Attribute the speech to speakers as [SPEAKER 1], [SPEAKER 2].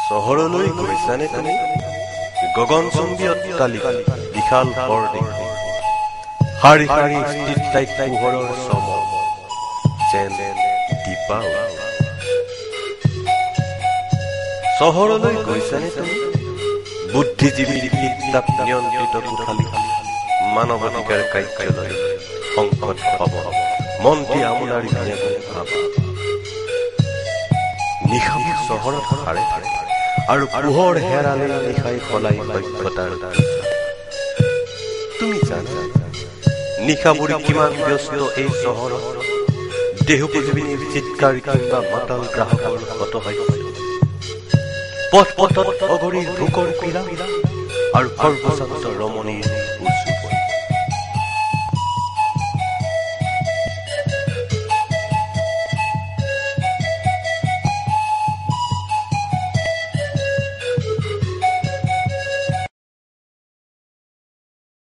[SPEAKER 1] চহৰলৈ গৈছানে তুমি? গগনচুম্বী অট্টালিকা, বিশাল বৰ্ডিং, শাৰী শাৰী ষ্ট্ৰীট লাইট, পোহৰৰ চমক যেন দীপাৱলী। চহৰলৈ গৈছানে তুমি? বুদ্ধিজীৱীৰ কিতাপ নিয়ন্ত্ৰিত কোঠালি, মানৱাধিকাৰ কাৰ্যালয়, সংসদ ভৱন, মন্ত্ৰী আমোলাৰ নিশা চহৰত হাৰে থাকে আৰু পোহৰ হেৰালে নিশাই সলাই সভ্যতাৰ। তুমি জানা নিশাবুৰি কিমান ব্যস্ত এই চহৰত? দেহোপজীৱীৰ চিৎকাৰ কিংবা মাতাল গ্ৰাহকৰ হতহাস্য, পথ পথত অগৰীৰ ভোকৰ পীড়া আৰু সৰ্বশান্ত ৰমণীৰ